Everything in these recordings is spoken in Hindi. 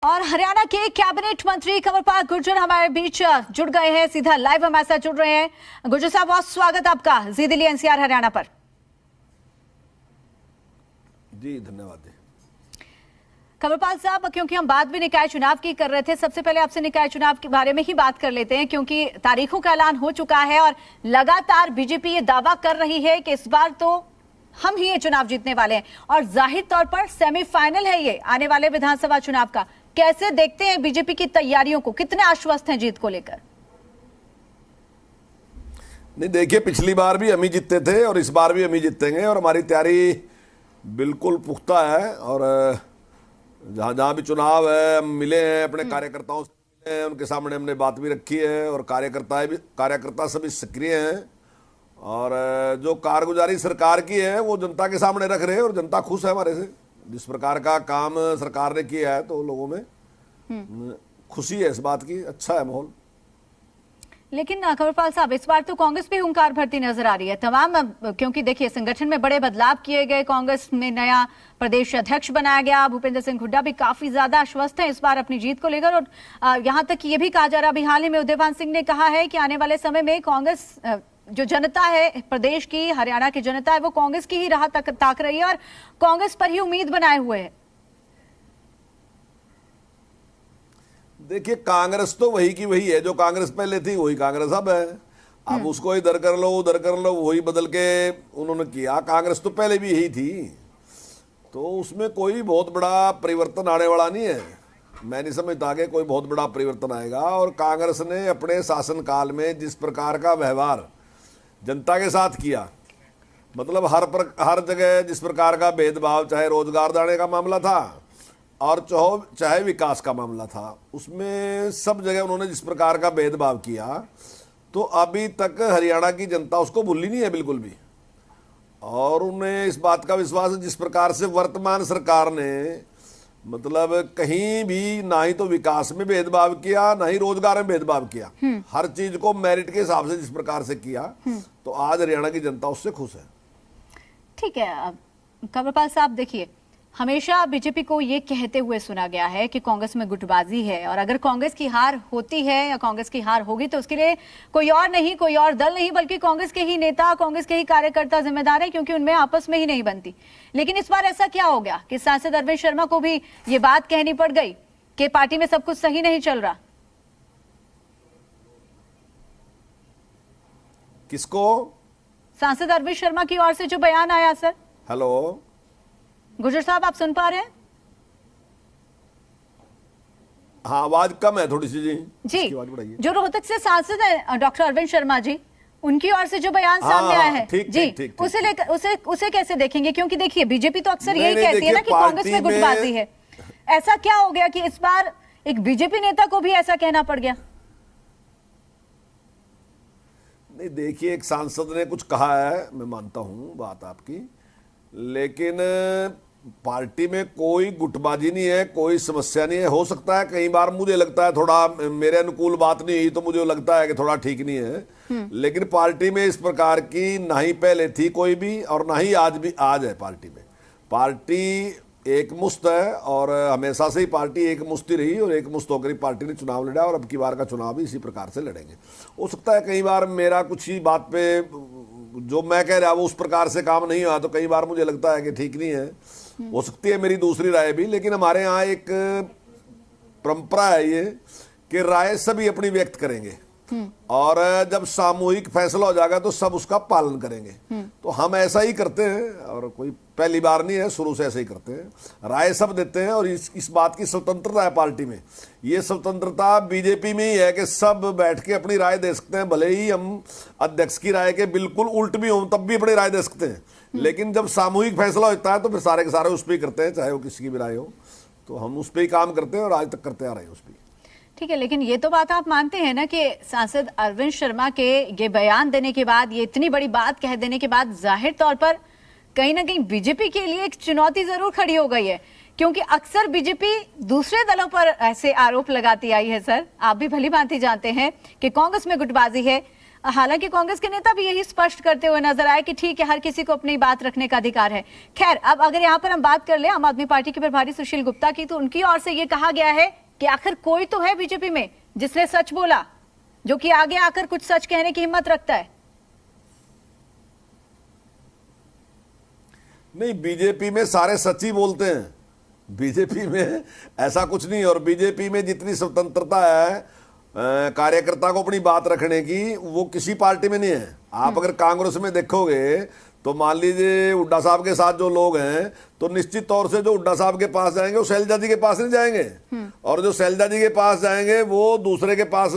और हरियाणा के कैबिनेट मंत्री कंवरपाल गुर्जर हमारे बीच जुड़ गए हैं, सीधा लाइव हमारे साथ जुड़ रहे हैं। गुर्जर साहब, बहुत स्वागत आपका जी दिल्ली एनसीआर हरियाणा पर। जी धन्यवाद। कंवरपाल साहब, क्योंकि हम बात भी निकाय चुनाव की कर रहे थे, सबसे पहले आपसे निकाय चुनाव के बारे में ही बात कर लेते हैं, क्योंकि तारीखों का ऐलान हो चुका है और लगातार बीजेपी ये दावा कर रही है कि इस बार तो हम ही ये चुनाव जीतने वाले हैं और जाहिर तौर पर सेमीफाइनल है ये आने वाले विधानसभा चुनाव का। कैसे देखते हैं बीजेपी की तैयारियों को, कितने आश्वस्त हैं जीत को लेकर? नहीं, देखिए, पिछली बार भी हम ही जीतते थे और इस बार भी हम ही जीतेंगे और हमारी तैयारी बिल्कुल पुख्ता है। और जहां जहां भी चुनाव है हम मिले हैं, अपने कार्यकर्ताओं से मिले हैं, उनके सामने हमने बात भी रखी है और कार्यकर्ता सभी सक्रिय हैं और जो कारगुजारी सरकार की है वो जनता के सामने रख रहे हैं और जनता खुश है हमारे से। जिस प्रकार का काम सरकार ने किया है तो लोगों में खुशी है इस बात की, अच्छा है माहौल। लेकिन कंवरपाल साहब, इस बार तो कांग्रेस भी हुंकार भरती नजर आ रही है तमाम, क्योंकि देखिए संगठन में बड़े बदलाव किए गए, कांग्रेस में नया प्रदेश अध्यक्ष बनाया गया, भूपेंद्र सिंह हुड्डा भी काफी ज्यादा आश्वस्त हैं इस बार अपनी जीत को लेकर। और यहाँ तक ये भी कहा जा रहा, अभी हाल ही में उदयभान सिंह ने कहा है कि आने वाले समय में कांग्रेस, जो जनता है प्रदेश की, हरियाणा की जनता है, वो कांग्रेस की ही राह ताक रही है और कांग्रेस पर ही उम्मीद बनाए हुए है। देखिए, कांग्रेस तो वही की वही है, जो कांग्रेस पहले थी वही कांग्रेस अब है। अब उसको इधर कर लो उधर कर लो, वही बदल के उन्होंने किया। कांग्रेस तो पहले भी यही थी, तो उसमें कोई बहुत बड़ा परिवर्तन आने वाला नहीं है। मैं नहीं समझता कि कोई बहुत बड़ा परिवर्तन आएगा। और कांग्रेस ने अपने शासनकाल में जिस प्रकार का व्यवहार जनता के साथ किया, मतलब हर जगह जिस प्रकार का भेदभाव, चाहे रोजगार देने का मामला था और चाहे विकास का मामला था, उसमें सब जगह उन्होंने जिस प्रकार का भेदभाव किया, तो अभी तक हरियाणा की जनता उसको भूली नहीं है बिल्कुल भी। और उन्हें इस बात का विश्वास है, जिस प्रकार से वर्तमान सरकार ने मतलब कहीं भी ना ही तो विकास में भेदभाव किया, ना ही रोजगार में भेदभाव किया, हर चीज को मेरिट के हिसाब से जिस प्रकार से किया, तो आज हरियाणा की जनता उससे खुश है। ठीक है कंवरपाल साहब, देखिए हमेशा बीजेपी को ये कहते हुए सुना गया है कि कांग्रेस में गुटबाजी है और अगर कांग्रेस की हार होती है या कांग्रेस की हार होगी तो उसके लिए कोई और नहीं, कोई और दल नहीं, बल्कि कांग्रेस के ही नेता, कांग्रेस के ही कार्यकर्ता जिम्मेदार है, क्योंकि उनमें आपस में ही नहीं बनती। लेकिन इस बार ऐसा क्या हो गया कि सांसद अरविंद शर्मा को भी ये बात कहनी पड़ गई कि पार्टी में सब कुछ सही नहीं चल रहा? किसको? सांसद अरविंद शर्मा की ओर से जो बयान आया। सर हेलो गुर्जर साहब, आप सुन पा रहे हैं? हाँ, आवाज कम है थोड़ी सी। जी जो रोहतक से सांसद है डॉक्टर अरविंद शर्मा जी, उनकी ओर से जो बयान सामने आया है, उसे लेकर उसे कैसे देखेंगे? क्योंकि देखिए बीजेपी तो अक्सर यही कहती है ना कि कांग्रेस में गुटबाजी है। ऐसा क्या हो गया कि इस बार एक बीजेपी नेता को भी ऐसा कहना पड़ गया? नहीं, देखिए, एक सांसद ने कुछ कहा है, मैं मानता हूं बात आपकी, लेकिन पार्टी में कोई गुटबाजी नहीं है, कोई समस्या नहीं है। हो सकता है कई बार मुझे लगता है थोड़ा मेरे अनुकूल बात नहीं हुई तो मुझे लगता है कि थोड़ा ठीक नहीं है, लेकिन पार्टी में इस प्रकार की ना ही पहले थी कोई भी और ना ही आज है। पार्टी में पार्टी एक मुश्त है और हमेशा से ही पार्टी एक मुश्त ही रही और एक मुश्त होकर ही पार्टी ने चुनाव लड़ा और अब की बार का चुनाव भी इसी प्रकार से लड़ेंगे। हो सकता है कई बार मेरा कुछ ही बात पे जो मैं कह रहा वो उस प्रकार से काम नहीं हुआ तो कई बार मुझे लगता है कि ठीक नहीं है, हो सकती है मेरी दूसरी राय भी। लेकिन हमारे यहाँ एक परंपरा है ये कि राय सभी अपनी व्यक्त करेंगे और जब सामूहिक फैसला हो जाएगा तो सब उसका पालन करेंगे। तो हम ऐसा ही करते हैं और कोई पहली बार नहीं है, शुरू से ऐसे ही करते हैं, राय सब देते हैं और इस बात की स्वतंत्रता है पार्टी में। ये स्वतंत्रता बीजेपी में ही है कि सब बैठ के अपनी राय दे सकते हैं, भले ही हम अध्यक्ष की राय के बिल्कुल उल्ट भी हों तब भी अपनी राय दे सकते हैं। लेकिन जब सामूहिक फैसला होता है तो फिर सारे के सारे उस पर ही करते हैं, चाहे वो किसी की भी राय हो। तो हम उस पर ही काम करते हैं और आज तक करते आ रहे हैं उस पर। ठीक है, लेकिन ये तो बात आप मानते हैं ना कि सांसद अरविंद शर्मा के ये बयान देने के बाद, ये इतनी बड़ी बात कह देने के बाद जाहिर तौर पर कहीं ना कहीं बीजेपी के लिए एक चुनौती जरूर खड़ी हो गई है, क्योंकि अक्सर बीजेपी दूसरे दलों पर ऐसे आरोप लगाती आई है। सर, आप भी भली भांति जानते हैं कि कांग्रेस में गुटबाजी है, हालांकि कांग्रेस के नेता भी यही स्पष्ट करते हुए नजर आए कि ठीक है, हर किसी को अपनी बात रखने का अधिकार है। खैर, अब अगर यहाँ पर हम बात कर ले आम आदमी पार्टी के प्रभारी सुशील गुप्ता की, तो उनकी ओर से ये कहा गया है कि आखिर कोई तो है बीजेपी में जिसने सच बोला, जो कि आगे आकर कुछ सच कहने की हिम्मत रखता है। नहीं, बीजेपी में सारे सच ही बोलते हैं, बीजेपी में ऐसा कुछ नहीं। और बीजेपी में जितनी स्वतंत्रता है कार्यकर्ता को अपनी बात रखने की, वो किसी पार्टी में नहीं है। आप अगर कांग्रेस में देखोगे तो मान लीजिए हुड्डा साहब के साथ जो लोग हैं, तो निश्चित तौर से जो हुड्डा साहब के पास जाएंगे वो शैलजा जी के पास नहीं जाएंगे, और जो शैलजा जी के पास जाएंगे वो दूसरे के पास,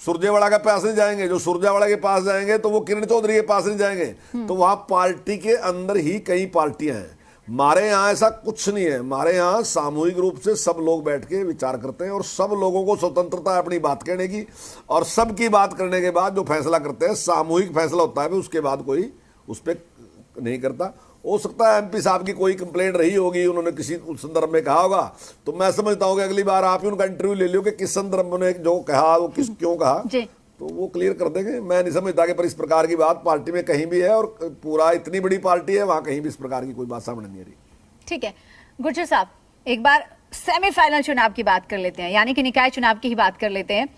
सुरजेवाला के पास नहीं जाएंगे। जो सुरजेवाला के पास जाएंगे तो वो किरण चौधरी के पास नहीं जाएंगे। तो वहां पार्टी के अंदर ही कई पार्टियां हैं। हमारे यहाँ ऐसा कुछ नहीं है। हमारे यहाँ सामूहिक रूप से सब लोग बैठ के विचार करते हैं और सब लोगों को स्वतंत्रता है अपनी बात कहने की, और सबकी बात करने के बाद जो फैसला करते हैं सामूहिक फैसला होता है, उसके बाद कोई उस पर नहीं करता। हो सकता है एमपी साहब की कोई कंप्लेंट रही होगी, उन्होंने किसी संदर्भ में कहा होगा, तो मैं समझता हूँ कि अगली बार आप ही उनका इंटरव्यू ले लियो कि किस संदर्भ में जो कहा, वो किस क्यों कहा, तो वो क्लियर कर देंगे। मैं नहीं समझता कि पर इस प्रकार की बात पार्टी में कहीं भी है, और पूरा इतनी बड़ी पार्टी है, वहां कहीं भी इस प्रकार की कोई बात सामने नहीं आ रही। ठीक है गुर्जर साहब, एक बार सेमीफाइनल चुनाव की बात कर लेते हैं, यानी कि निकाय चुनाव की ही बात कर लेते हैं।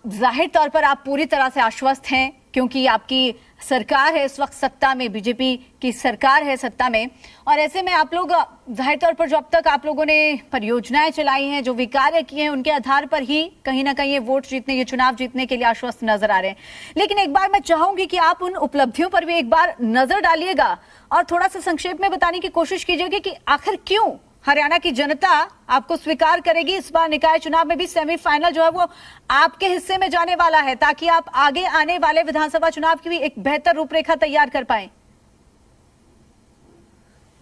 जाहिर तौर पर आप पूरी तरह से आश्वस्त हैं, क्योंकि आपकी सरकार है इस वक्त सत्ता में, बीजेपी की सरकार है सत्ता में, और ऐसे में आप लोग जाहिर तौर पर जो अब तक आप लोगों ने परियोजनाएं चलाई हैं, जो विकार्य किए हैं, उनके आधार पर ही कहीं ना कहीं ये वोट जीतने, ये चुनाव जीतने के लिए आश्वस्त नजर आ रहे हैं। लेकिन एक बार मैं चाहूंगी कि आप उन उपलब्धियों पर भी एक बार नजर डालिएगा और थोड़ा सा संक्षेप में बताने की कोशिश कीजिएगा कि आखिर क्यों हरियाणा की जनता आपको स्वीकार करेगी इस बार निकाय चुनाव में भी सेमीफाइनल जो है वो आपके हिस्से में जाने वाला है, ताकि आप आगे आने वाले विधानसभा चुनाव की भी एक बेहतर रूपरेखा तैयार कर पाए।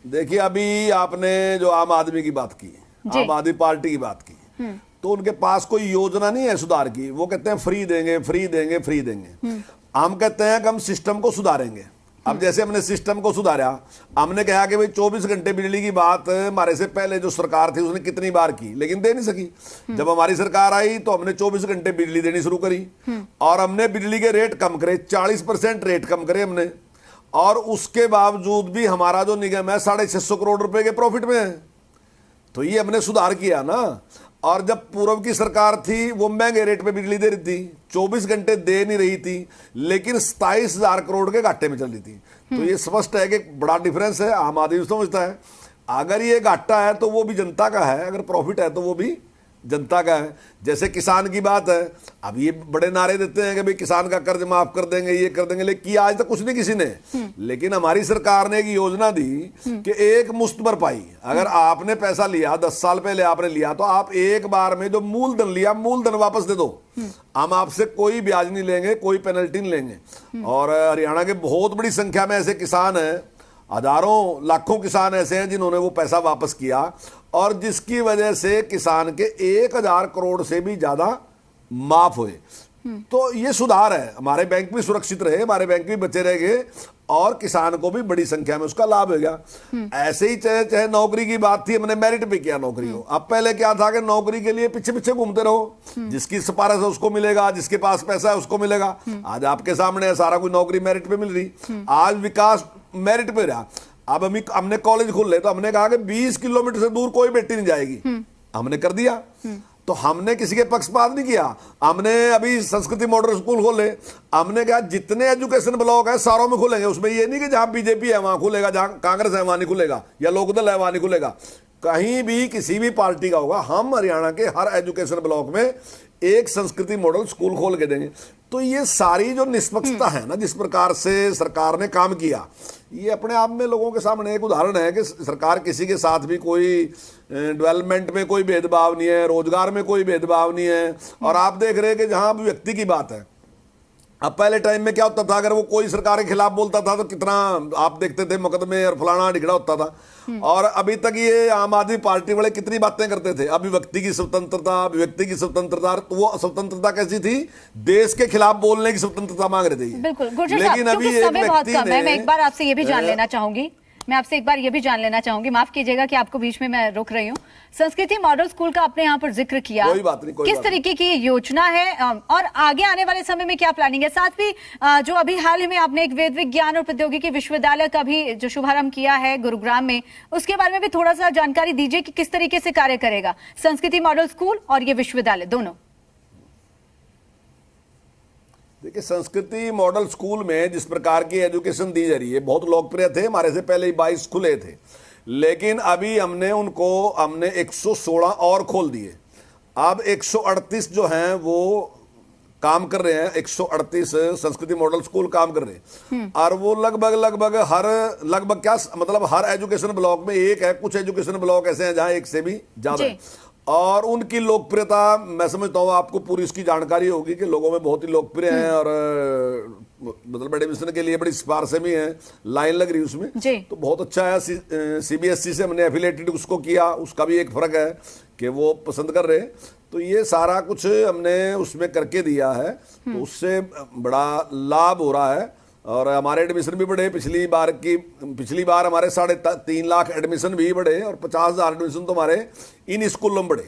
देखिए, अभी आपने जो आम आदमी की बात की, आम आदमी पार्टी की बात की, तो उनके पास कोई योजना नहीं है सुधार की। वो कहते हैं फ्री देंगे, फ्री देंगे, फ्री देंगे। हम कहते हैं कि हम सिस्टम को सुधारेंगे। अब जैसे हमने सिस्टम को सुधारा, हमने कहा कि भाई 24 घंटे बिजली की बात हमारे से पहले जो सरकार थी उसने कितनी बार की, लेकिन दे नहीं सकी। जब हमारी सरकार आई तो हमने 24 घंटे बिजली देनी शुरू करी, और हमने बिजली के रेट कम करे, 40% रेट कम करे हमने, और उसके बावजूद भी हमारा जो निगम है 650 करोड़ रुपए के प्रॉफिट में है। तो ये हमने सुधार किया ना। और जब पूर्व की सरकार थी वो महंगे रेट पे बिजली दे रही थी, 24 घंटे दे नहीं रही थी, लेकिन 27,000 करोड़ के घाटे में चल रही थी। तो ये स्पष्ट है कि बड़ा डिफरेंस है। आम आदमी समझता है अगर ये घाटा है तो वो भी जनता का है, अगर प्रॉफिट है तो वो भी जनता का है। जैसे किसान की बात है, अब ये बड़े नारे देते हैं कि भाई किसान का कर्ज माफ कर देंगे, ये कर देंगे, लेकिन किया आज तक कुछ नहीं किसी ने। लेकिन हमारी सरकार ने एक योजना दी कि एक मुश्त भरपाई, अगर आपने पैसा लिया 10 साल पहले आपने लिया, तो आप एक बार में जो मूलधन लिया मूलधन वापस दे दो, हम आपसे कोई ब्याज नहीं लेंगे, कोई पेनल्टी नहीं लेंगे। और हरियाणा के बहुत बड़ी संख्या में ऐसे किसान हैं, हजारों लाखों किसान ऐसे हैं जिन्होंने वो पैसा वापस किया, और जिसकी वजह से किसान के 1,000 करोड़ से भी ज्यादा माफ हुए। तो ये सुधार है। हमारे बैंक भी सुरक्षित रहे, हमारे बैंक भी बचे रह गए, और किसान को भी बड़ी संख्या में उसका लाभ हो गया। ऐसे ही चाहे नौकरी की बात थी, हमने मेरिट पे किया नौकरी को। अब पहले क्या था कि नौकरी के लिए पीछे पीछे घूमते रहो, जिसकी सिफारिश है उसको मिलेगा, जिसके पास पैसा है उसको मिलेगा। आज आपके सामने है, सारा कुछ नौकरी मेरिट पे मिल रही। आज विकास मेरिट पे रहा। अब हमने कॉलेज खोल ले, तो हमने कहा कि 20 किलोमीटर से दूर कोई बेटी नहीं जाएगी, हमने कर दिया। तो हमने किसी के पक्षपात नहीं किया। हमने अभी संस्कृति मॉडल स्कूल खोले, हमने कहा जितने एजुकेशन ब्लॉक है सारों में खुलेंगे। उसमें ये नहीं कि जहां बीजेपी है वहां खुलेगा, जहां कांग्रेस है वहां नहीं खुलेगा, या लोकदल है वहां नहीं खुलेगा, कहीं भी किसी भी पार्टी का होगा। हम हरियाणा के हर एजुकेशन ब्लॉक में एक संस्कृति मॉडल स्कूल खोल के देंगे। तो ये सारी जो निष्पक्षता है ना, जिस प्रकार से सरकार ने काम किया, ये अपने आप में लोगों के सामने एक उदाहरण है कि सरकार किसी के साथ भी कोई डेवलपमेंट में कोई भेदभाव नहीं है, रोजगार में कोई भेदभाव नहीं है। और आप देख रहे हैं कि जहां व्यक्ति की बात है, अब पहले टाइम में क्या होता था, अगर वो कोई सरकार के खिलाफ बोलता था तो कितना आप देखते थे मुकदमे और फलाना ढिगड़ा होता था। और अभी तक ये आम आदमी पार्टी वाले कितनी बातें करते थे, अभिव्यक्ति की स्वतंत्रता, अभिव्यक्ति की स्वतंत्रता। तो वो स्वतंत्रता कैसी थी, देश के खिलाफ बोलने की स्वतंत्रता मांग रहे थे। बिल्कुल, लेकिन अभी एक व्यक्ति ने, मैं एक बार आपसे ये भी जान लेना चाहूंगी मैं आपसे एक बार ये भी जान लेना चाहूंगी, माफ कीजिएगा कि आपको बीच में मैं रोक रही हूँ, संस्कृति मॉडल स्कूल का आपने यहाँ पर जिक्र किया, कोई बात नहीं, किस तरीके की योजना है और आगे आने वाले समय में क्या प्लानिंग है? साथ भी जो अभी हाल ही में आपने एक वेद विज्ञान और प्रौद्योगिकी विश्वविद्यालय का भी जो शुभारंभ किया है गुरुग्राम में, उसके बारे में भी थोड़ा सा जानकारी दीजिए कि किस तरीके से कार्य करेगा संस्कृति मॉडल स्कूल और ये विश्वविद्यालय दोनों। देखिए, संस्कृति मॉडल स्कूल में जिस प्रकार की एजुकेशन दी जा रही है, बहुत लोकप्रिय थे, हमारे से पहले ही 22 खुले थे, लेकिन अभी हमने 116 और खोल दिए। अब 138 जो हैं वो काम कर रहे हैं, 138 संस्कृति मॉडल स्कूल काम कर रहे हैं, और वो लगभग क्या मतलब हर एजुकेशन ब्लॉक में एक है, कुछ एजुकेशन ब्लॉक ऐसे हैं जहां एक से भी ज्यादा है। और उनकी लोकप्रियता मैं समझता हूँ, आपको पूरी इसकी जानकारी होगी कि लोगों में बहुत ही लोकप्रिय हैं, और मतलब एडमिशन के लिए बड़ी सिफारिशें भी हैं, लाइन लग रही है उसमें, तो बहुत अच्छा है। सीबीएसई से हमने एफिलेटेड उसको किया, उसका भी एक फर्क है कि वो पसंद कर रहे हैं, तो ये सारा कुछ हमने उसमें करके दिया है, तो उससे बड़ा लाभ हो रहा है। और हमारे एडमिशन भी बढ़े, पिछली बार हमारे 3.5 लाख एडमिशन भी बढ़े, और 50,000 एडमिशन तो हमारे इन स्कूलों में बढ़े,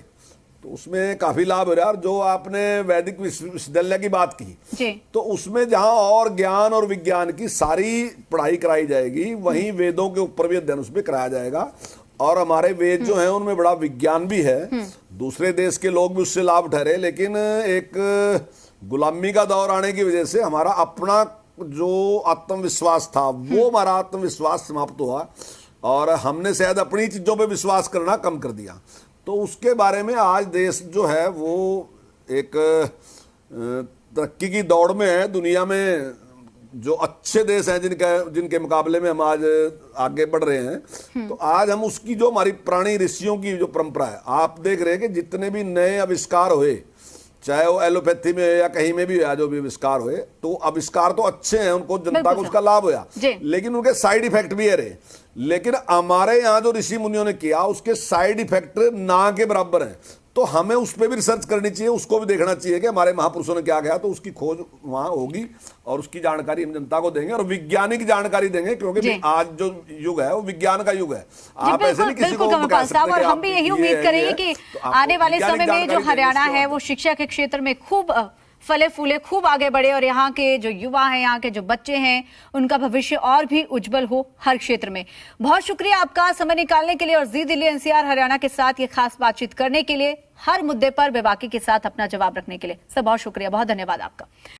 तो उसमें काफी लाभ हो रहा है। और जो आपने वैदिक विश्वविद्यालय की बात की, तो उसमें जहां और ज्ञान और विज्ञान की सारी पढ़ाई कराई जाएगी, वहीं वेदों के ऊपर भी अध्ययन उसमें कराया जाएगा। और हमारे वेद जो हैं उनमें बड़ा विज्ञान भी है, दूसरे देश के लोग भी उससे लाभ उठा रहे, लेकिन एक गुलामी का दौर आने की वजह से हमारा अपना जो आत्मविश्वास था, वो हमारा आत्मविश्वास समाप्त हुआ, और हमने शायद अपनी चीजों पे विश्वास करना कम कर दिया। तो उसके बारे में आज देश जो है वो एक तरक्की की दौड़ में है। दुनिया में जो अच्छे देश हैं जिनके मुकाबले में हम आज आगे बढ़ रहे हैं, तो आज हम उसकी जो हमारी पुरानी ऋषियों की जो परंपरा है, आप देख रहे हैं कि जितने भी नए आविष्कार हुए, चाहे वो एलोपैथी में या कहीं में भी जो भी आविष्कार हुए, तो आविष्कार तो अच्छे हैं, उनको जनता को उसका लाभ हुआ, लेकिन उनके साइड इफेक्ट भी है रहे। लेकिन हमारे यहाँ जो ऋषि मुनियों ने किया, उसके साइड इफेक्ट ना के बराबर हैं। तो हमें उस पर भी रिसर्च करनी चाहिए, उसको भी देखना चाहिए कि हमारे महापुरुषों ने क्या किया, तो उसकी खोज वहां होगी और उसकी जानकारी हम जनता को देंगे, और वैज्ञानिक जानकारी देंगे, क्योंकि आज जो युग है वो विज्ञान का युग है। आप ऐसे नहीं किसी को बता सकते। और हम भी यही उम्मीद करेंगे कि आने वाले समय में जो हरियाणा है वो शिक्षा के क्षेत्र में खूब फले फूले, खूब आगे बढ़े, और यहाँ के जो युवा हैं, यहाँ के जो बच्चे हैं, उनका भविष्य और भी उज्जवल हो हर क्षेत्र में। बहुत शुक्रिया आपका समय निकालने के लिए, और जी दिल्ली एनसीआर हरियाणा के साथ ये खास बातचीत करने के लिए, हर मुद्दे पर बेबाकी के साथ अपना जवाब रखने के लिए। सब बहुत शुक्रिया, बहुत धन्यवाद आपका।